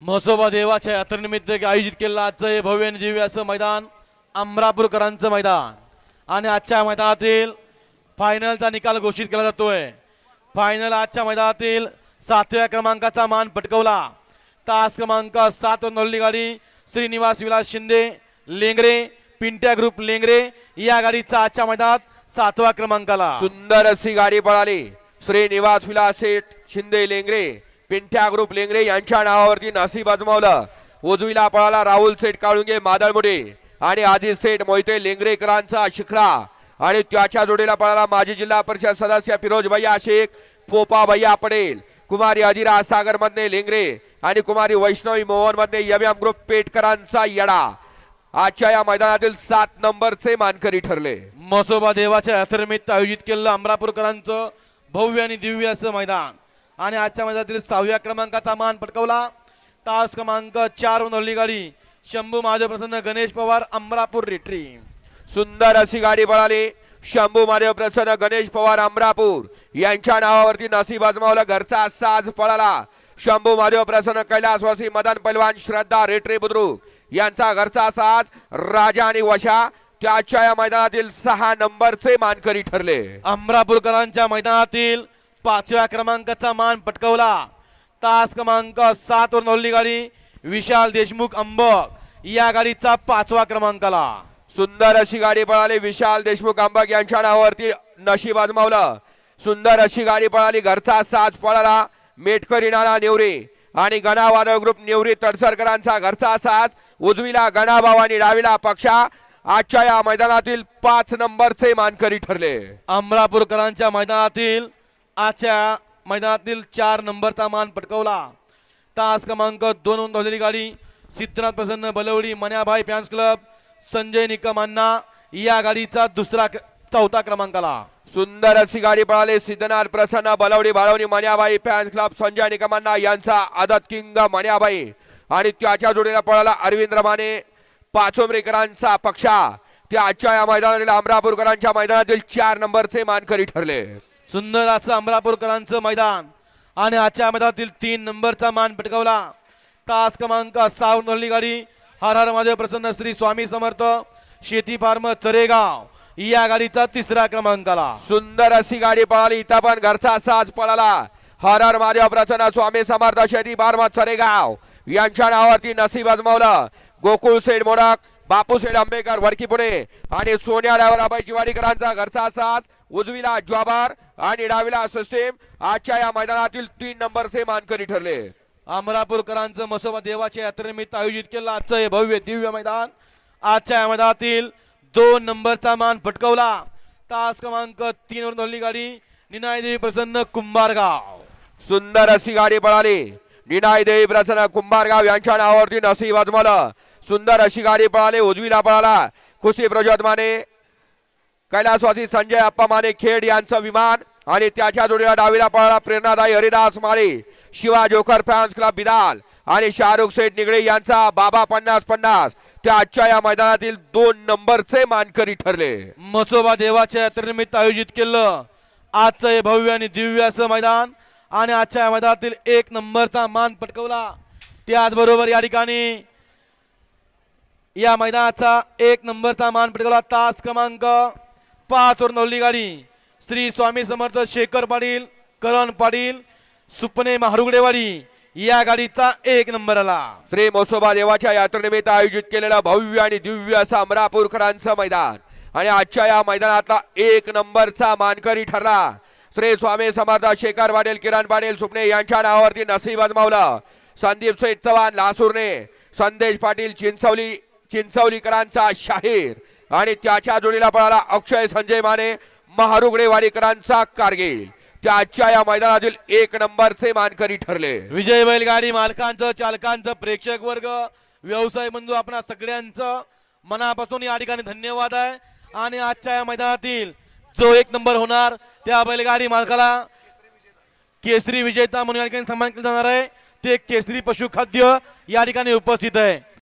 म्हसोबा देवाच्या यात्रेनिमित्त आयोजित केलेलं आजचं हे भव्य आणि दिव्य असं मैदान अमरापूरकरांचं मैदान आणि आजच्या मैदानातील फायनलचा निकाल घोषित केला जातोय। फायनल आजच्या मैदानातील 7व्या क्रमांकाचा मान पटकवला। तास क्रमांक 7 वर नोंदवलेली गाडी श्रीनिवास विलास शिंदे लेंगरे पिंट्या ग्रुप लेंगरे या गाडीचा आजच्या मैदानात 7व्या क्रमांकाला सुंदर अशी गाडी पळाली। श्रीनिवास विलास शिंदे लेंगरे पिंट्या ग्रुप लेंगरे यांच्या नावावरती नशीब आजमावलं। उजवीला पळाला राहुल सेठ काळुंगे मादळमुडे आणि आदिल सेठ मोहिते लेंगरेकरांचा शिखरा आणि त्याच्या जोडीला पळाला माजी जिल्हा परिषद सदस्य फिरोज भैया शेख पोपा भैया पटेल कुमारी अजिरा सागर मधने लेंगरे आणि कुमारी वैष्णवी मोहन मधने यव्याम ग्रुप पेटकरांचा येडा आजच्या या मैदानातील 7 नंबरचे मानकरी ठरले। म्हसोबा देवाच्या यात्रेनिमित्त आयोजित केलेलं अमरापूरकरांचं भव्य आणि दिव्य असं मैदान आणि आजच्या मैदानातील 6व्या क्रमांकाचा मान पटकवला। तास क्रमांक 4 वर नोंदवलेली गाडी शंभू महादेव प्रसन्न गणेश पवार अमरापूर रिट्री सुंदर अशी गाडी पळाली। शंभू महादेव प्रसन्न गणेश पवार अमरापूर यांच्या नावावरती नशीब आजमावला। घरचा साज पळाला। शंभू महादेव प्रसन्न कैलासवासी मदन पैलवान श्रद्धा रेट्रे बुद्रुक यांचा घरचा साज राजा आणि वशा त्याच्या या मैदानातील 6 नंबरचे मानकरी ठरले। अमरापूरकरांच्या मैदानातील 5व्या क्रमांकाचा मान पटकवला। तास क्रमांक 7 वर नोंदवलेली गाडी विशाल देशमुख अंबक या गाडीचा 5वा क्रमांकाला सुंदर अशी गाडी पळाली। विशाल देशमुख अंबक यांच्या नावावरती नशीब आजमावलं। सुंदर अशी गाडी पळाली। घरचा साज पळाला। मेटकरी नाना नेवरे आणि गणा वादळ ग्रुप नेवरे तडसरकरांचा घरचा साज उजवीला गणाभाऊ आणि डावीला पक्षा आजच्या या मैदानातील 5 नंबरचे मानकरी ठरले। अमरापूरकरांच्या मैदानातील आजच्या मैदानातील 4 नंबरचा मान पटकवला। तास क्रमांक 2 वर नोंदवलेली गाडी सिद्धनाथ प्रसन्न बलवडी मन्याभाई फॅन्स क्लब संजय निकमांना या गाडीचा 4था क्रमांकाला सुंदर अशी गाडी पळाली। सिद्धनाथ प्रसन्न बलवडी बाळवणी मन्याभाई फॅन्स क्लब संजय निकमांना यांचा आदत किंग मन्याभाई आणि त्याच्या जोडीला पळाला अरविंद रमाने पाचोमरेकरांचा पक्षा त्या आजच्या या मैदानातील अमरापूरकरांच्या मैदानातील 4 नंबरचे मानकरी ठरले। सुंदर असं अमरापूरकरांचं मैदान आणि आजच्या मैदानातील 3 नंबरचा मान पटकावला। तास क्रमांक 6 वर नोंदवलेली गाडी हर हर महादेव प्रसन्न श्री स्वामी समर्थ शेती फार्म चरेगाव या गाडीचा 3रा क्रमांकाला सुंदर अशी गाडी पळाली। इथं पण घरचा साज पळाला। हर हर महादेव प्रसन्न स्वामी समर्थ शेती फार्म चरेगाव यांच्या नावावरती नशीब आजमावलं। गोकुळ सेठ मोडक बापू सेठ आंबेकर वरकी पुणे आणि सोन्या ड्रायव्हर अभय चिवाडीकरांचा घरचा साज उजवीला ज्वाबार आणि डावीला सिस्टीम आजच्या या मैदानातील 3 नंबरचे मानकरी ठरले। अमरापूरकरांचं म्हसोबा देवाच्या यात्रेनिमित्त आयोजित केलेलं आजचं हे भव्य दिव्य मैदान आजच्या या मैदानातील 2 नंबरचा मान पटकवला। तास क्रमांक 3 वर नोंदवलेली गाडी निनाय देवी प्रसन्न कुंभारगाव सुंदर अशी गाडी पळाली। निनाय देवी प्रसन्न कुंभारगाव यांच्या नावावरती नशीब आजमावलं। सुंदर अशी गाडी पळाली। उजवीला पळाला खुशी प्रज्योत माने कैलासवासी संजय अप्पा माने खेड यांचं विमान आणि त्याच्या जोडीला डावीला पळाला प्रेरणादायी हरिदास माळी Shiva joker fans club Bidal आणि शाहरुख सेठ निगडे यांचा बाबा 50-50 त्या आजच्या या मैदानातील 2 नंबरचे मानकरी ठरले। म्हसोबा देवाच्या यात्रेनिमित्त आयोजित केलं आजचं हे भव्य आणि दिव्य असं मैदान आणि आजच्या या मैदानातील 1 नंबरचा मान पटकवला। त्याचबरोबर या ठिकाणी या मैदानाचा 1 नंबरचा मान पटकवला। तास क्रमांक 5 वर नोंदवलेली गाडी श्री स्वामी समर्थ शेखर पाटील करण पाटील सुपने महारुगडेवाडी या गाडीचा 1 नंबर आला। श्री म्हसोबा देवाच्या यात्रेनिमित्त आयोजित केलेलं भव्य आणि दिव्य असं अमरापूरकरांचं मैदान आणि आजच्या या मैदानातला 1 नंबरचा मानकरी ठरला। श्री स्वामी समर्थ शेखर पाटील किरण पाटील सुपने यांच्या नावावरती नशीब आजमावलं। संदीप सेठ चव्हाण लासूरने संदेश पाटील चिंचवलीकरांचा शाहीर आणि त्याच्या जोडीला पळाला अक्षय संजय माने महारुगडेवाडीकरांचा कारगिल त्या आजच्या या मैदानातील 1 नंबरचे मानकरी ठरले। विजय बैलगाडी मालकांचं चालकांचं प्रेक्षक वर्ग व्यवसाय बंधू आपणा सगळ्यांचं मनापासून या ठिकाणी धन्यवाद आहे आणि आजच्या या मैदानातील जो 1 नंबर होणार त्या बैलगाडी मालकाला केसरी विजेता म्हणून या ठिकाणी सन्मान केला जाणार आहे। ते केसरी पशु खाद्य या ठिकाणी उपस्थित आहे।